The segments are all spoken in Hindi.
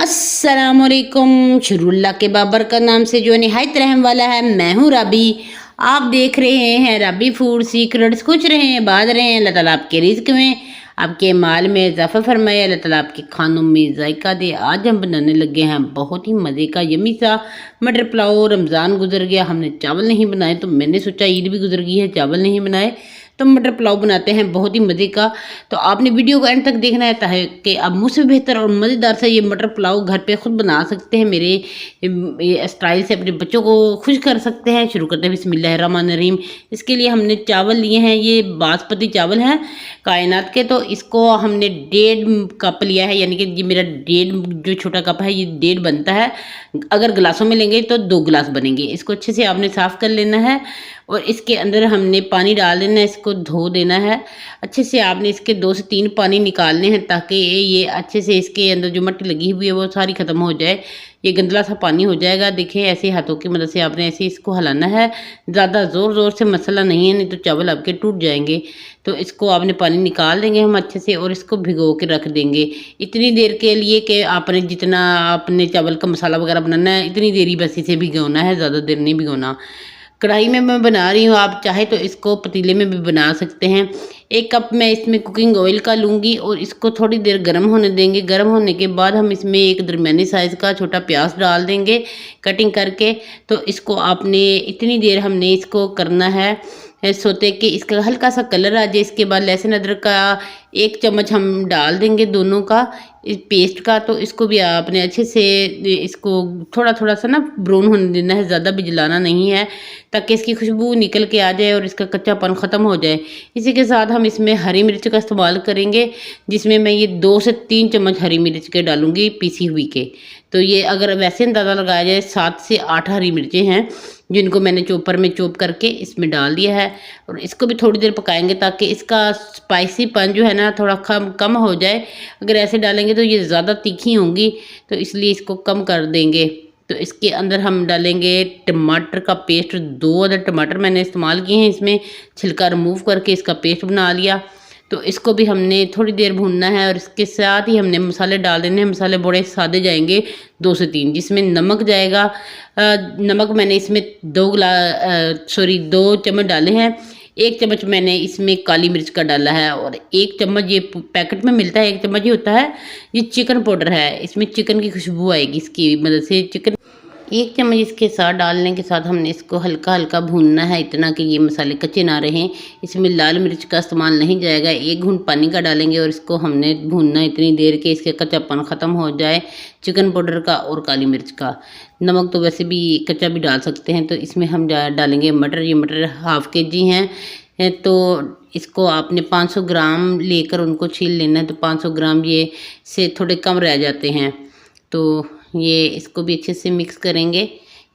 अस्सलामुअलैकुम। शुरुल्लाह के बाबर का नाम से जो निहायत रहम वाला है। मैं हूँ राबी। आप देख रहे हैं राबी फूड सीक्रेट्स। कुछ रहे हैं बात रहे हैं। अल्लाह ताला आपके रिज्क में आपके माल में इजाफा फरमाए। अल्लाह ताला आपके खानों में जायका दे। आज हम बनाने लगे हैं बहुत ही मज़े का यमी सा मटर पुलाव। रमज़ान गुजर गया, हमने चावल नहीं बनाए, तो मैंने सोचा ईद भी गुजर गई है, चावल नहीं बनाए तो मटर पुलाव बनाते हैं बहुत ही मज़े का। तो आपने वीडियो को एंड तक देखना है ताकि आप मुझसे बेहतर और मज़ेदार से ये मटर पुलाव घर पे खुद बना सकते हैं। मेरे स्टाइल से अपने बच्चों को खुश कर सकते हैं। शुरू करते हैं बिस्मिल्लाहिर्रहमानिर्रहीम। इसके लिए हमने चावल लिए हैं, ये बासमती चावल हैं कायनात के। तो इसको हमने 1.5 कप लिया है, यानी कि ये मेरा 1.5 जो छोटा कप है ये 1.5 बनता है। अगर गिलासों में लेंगे तो 2 गिलास बनेंगे। इसको अच्छे से आपने साफ़ कर लेना है और इसके अंदर हमने पानी डाल देना है, इसको धो देना है अच्छे से। आपने इसके 2 से 3 पानी निकालने हैं ताकि ये अच्छे से इसके अंदर जो मट्टी लगी हुई है वो सारी ख़त्म हो जाए। ये गंदला सा पानी हो जाएगा। देखें ऐसे हाथों की मदद से आपने ऐसे इसको हिलाना है, ज़्यादा ज़ोर ज़ोर से मसला नहीं है, नहीं तो चावल आपके टूट जाएंगे। तो इसको आपने पानी निकाल देंगे हम अच्छे से और इसको भिगो के रख देंगे इतनी देर के लिए कि आपने जितना आपने चावल का मसाला वगैरह बनाना है इतनी देर ही बस इसे भिगोना है, ज़्यादा देर नहीं भिगोना। कढ़ाई में मैं बना रही हूँ, आप चाहे तो इसको पतीले में भी बना सकते हैं। 1 कप मैं इसमें कुकिंग ऑयल का लूँगी और इसको थोड़ी देर गर्म होने देंगे। गर्म होने के बाद हम इसमें एक दरमियानी साइज़ का छोटा प्याज डाल देंगे कटिंग करके। तो इसको आपने इतनी देर हमने इसको करना है सोते कि इसका हल्का सा कलर आ जाए। इसके बाद लहसुन अदरक का 1 चम्मच हम डाल देंगे दोनों का इस पेस्ट का। तो इसको भी आपने अच्छे से इसको थोड़ा थोड़ा सा ना ब्राउन होने देना है, ज़्यादा भी जलाना नहीं है ताकि इसकी खुशबू निकल के आ जाए और इसका कच्चापन ख़त्म हो जाए। इसी के साथ हम इसमें हरी मिर्च का इस्तेमाल करेंगे, जिसमें मैं ये 2 से 3 चम्मच हरी मिर्च के डालूंगी पीसी हुई के। तो ये अगर वैसे अंदाज़ा लगाया जाए 7 से 8 हरी मिर्चें हैं जिनको मैंने चॉपर में चॉप करके इसमें डाल दिया है। और इसको भी थोड़ी देर पकाएंगे ताकि इसका स्पाइसीपन जो है ना थोड़ा कम हो जाए। अगर ऐसे डालेंगे तो ये ज़्यादा तीखी होंगी, तो इसलिए इसको कम कर देंगे। तो इसके अंदर हम डालेंगे टमाटर का पेस्ट। 2 अदर टमाटर मैंने इस्तेमाल किए हैं, इसमें छिलका रिमूव करके इसका पेस्ट बना लिया। तो इसको भी हमने थोड़ी देर भूनना है और इसके साथ ही हमने मसाले डाल देने हैं। मसाले बड़े सादे जाएंगे 2 से 3, जिसमें नमक जाएगा। नमक मैंने इसमें 2 चम्मच डाले हैं। 1 चम्मच मैंने इसमें काली मिर्च का डाला है और 1 चम्मच ये पैकेट में मिलता है, 1 चम्मच ही होता है। ये चिकन पाउडर है, इसमें चिकन की खुशबू आएगी इसकी मदद से। चिकन 1 चम्मच इसके साथ डालने के साथ हमने इसको हल्का हल्का भूनना है, इतना कि ये मसाले कच्चे ना रहें। इसमें लाल मिर्च का इस्तेमाल नहीं जाएगा। 1 घूंट पानी का डालेंगे और इसको हमने भूनना इतनी देर के इसके कच्चापन ख़त्म हो जाए चिकन पाउडर का और काली मिर्च का। नमक तो वैसे भी कच्चा भी डाल सकते हैं। तो इसमें हम डालेंगे मटर। ये मटर ½ kg हैं। तो इसको आपने 500 ग्राम लेकर उनको छील लेना है। तो 500 ग्राम ये से थोड़े कम रह जाते हैं। तो ये इसको भी अच्छे से मिक्स करेंगे।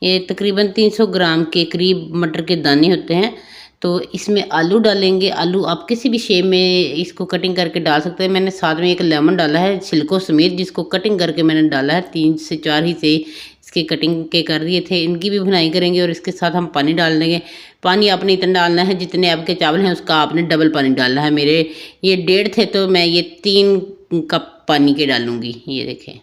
ये तकरीबन 300 ग्राम के करीब मटर के दाने होते हैं। तो इसमें आलू डालेंगे। आलू आप किसी भी शेप में इसको कटिंग करके डाल सकते हैं। मैंने साथ में 1 लेमन डाला है छिलकों समेत, जिसको कटिंग करके मैंने डाला है। 3 से 4 ही से इसके कटिंग के कर दिए थे। इनकी भी भुनाई करेंगे और इसके साथ हम पानी डाल देंगे। पानी आपने इतना डालना है जितने आपके चावल हैं उसका आपने डबल पानी डालना है। मेरे ये 1.5 थे तो मैं ये 3 कप पानी के डालूँगी। ये देखें।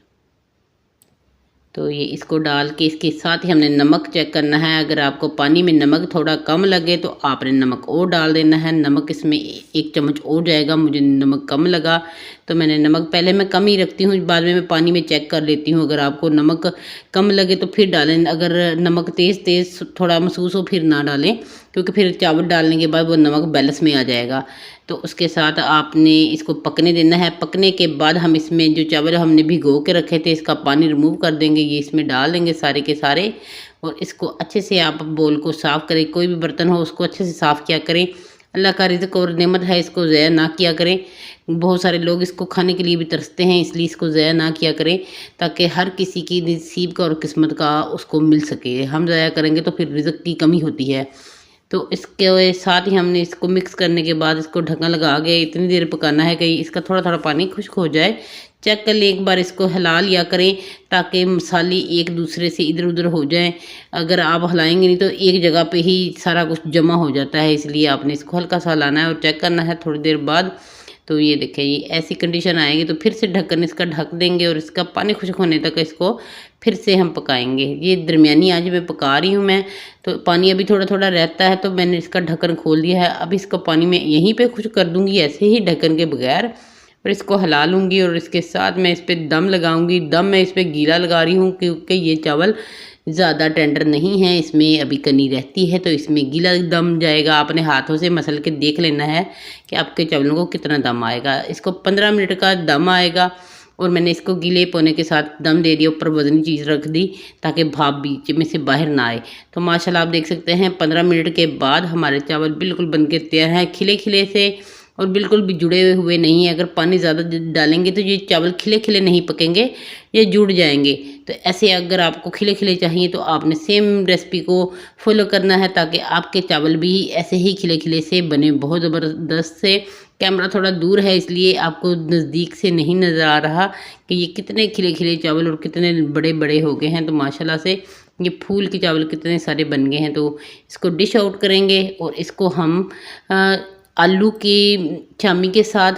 तो ये इसको डाल के इसके साथ ही हमने नमक चेक करना है। अगर आपको पानी में नमक थोड़ा कम लगे तो आपने नमक और डाल देना है। नमक इसमें 1 चम्मच और जाएगा, मुझे नमक कम लगा तो मैंने नमक पहले मैं कम ही रखती हूँ, बाद में मैं पानी में चेक कर लेती हूँ। अगर आपको नमक कम लगे तो फिर डालें। अगर नमक तेज़ थोड़ा महसूस हो फिर ना डालें, क्योंकि फिर चावल डालने के बाद वो नमक बैलेंस में आ जाएगा। तो उसके साथ आपने इसको पकने देना है। पकने के बाद हम इसमें जो चावल हमने भिगो के रखे थे इसका पानी रिमूव कर देंगे। ये इसमें डाल देंगे सारे के सारे और इसको अच्छे से आप बोल को साफ़ करें। कोई भी बर्तन हो उसको अच्छे से साफ़ किया करें। अल्लाह का रिज़्क और नेमत है, इसको ज़ाया ना किया करें। बहुत सारे लोग इसको खाने के लिए भी तरसते हैं, इसलिए इसको ज़ाया ना किया करें ताकि हर किसी की नसीब का और किस्मत का उसको मिल सके। हम ज़ाया करेंगे तो फिर रिज़्क की कमी होती है। तो इसके साथ ही हमने इसको मिक्स करने के बाद इसको ढक्कन लगा के इतनी देर पकाना है कि इसका थोड़ा थोड़ा पानी खुश्क हो जाए। चेक कर लें एक बार, इसको हिला लिया करें ताकि मसाले एक दूसरे से इधर उधर हो जाएं। अगर आप हिलाएंगे नहीं तो एक जगह पे ही सारा कुछ जमा हो जाता है, इसलिए आपने इसको हल्का सा हिलाना है और चेक करना है थोड़ी देर बाद। तो ये देखें, ये ऐसी कंडीशन आएगी तो फिर से ढक्कन इसका ढक देंगे और इसका पानी खुश्क होने तक इसको फिर से हम पकाएंगे। ये दरमियानी आंच में पका रही हूँ मैं, तो पानी अभी थोड़ा थोड़ा रहता है तो मैंने इसका ढक्कन खोल दिया है। अब इसका पानी मैं यहीं पे खुश्क कर दूँगी ऐसे ही ढक्कन के बगैर, और इसको हिला लूँगी और इसके साथ मैं इस पर दम लगाऊँगी। दम मैं इस पर गीला लगा रही हूँ क्योंकि ये चावल ज़्यादा टेंडर नहीं है, इसमें अभी कनी रहती है, तो इसमें गीला दम जाएगा। आपने हाथों से मसल के देख लेना है कि आपके चावलों को कितना दम आएगा। इसको 15 मिनट का दम आएगा और मैंने इसको गीले पोने के साथ दम दे दिया, ऊपर वजनी चीज़ रख दी ताकि भाप बीच में से बाहर ना आए। तो माशाल्लाह आप देख सकते हैं 15 मिनट के बाद हमारे चावल बिल्कुल बन के तैयार हैं, खिले खिले से और बिल्कुल भी जुड़े हुए नहीं है। अगर पानी ज़्यादा डालेंगे तो ये चावल खिले खिले नहीं पकेंगे, ये जुड़ जाएंगे। तो ऐसे अगर आपको खिले खिले चाहिए तो आपने सेम रेसिपी को फॉलो करना है ताकि आपके चावल भी ऐसे ही खिले खिले से बने। बहुत ज़बरदस्त से, कैमरा थोड़ा दूर है इसलिए आपको नज़दीक से नहीं नज़र आ रहा कि ये कितने खिले खिले चावल और कितने बड़े बड़े हो गए हैं। तो माशाल्लाह से ये फूल के चावल कितने सारे बन गए हैं। तो इसको डिश आउट करेंगे और इसको हम आलू की चामी के साथ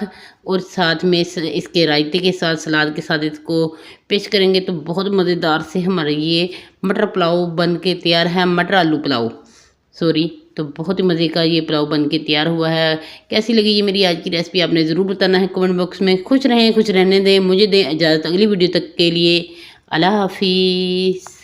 और साथ में इसके रायते के साथ, सलाद के साथ इसको पेश करेंगे तो बहुत मज़ेदार से हमारा ये मटर पुलाव बन के तैयार है। मटर आलू पुलाव, सॉरी। तो बहुत ही मज़े का ये पुलाव बन के तैयार हुआ है। कैसी लगी ये मेरी आज की रेसिपी आपने ज़रूर बताना है कमेंट बॉक्स में। खुश रहें, खुश रहने दें, मुझे दें इजाज़त अगली वीडियो तक के लिए। अल्लाह हाफिज़।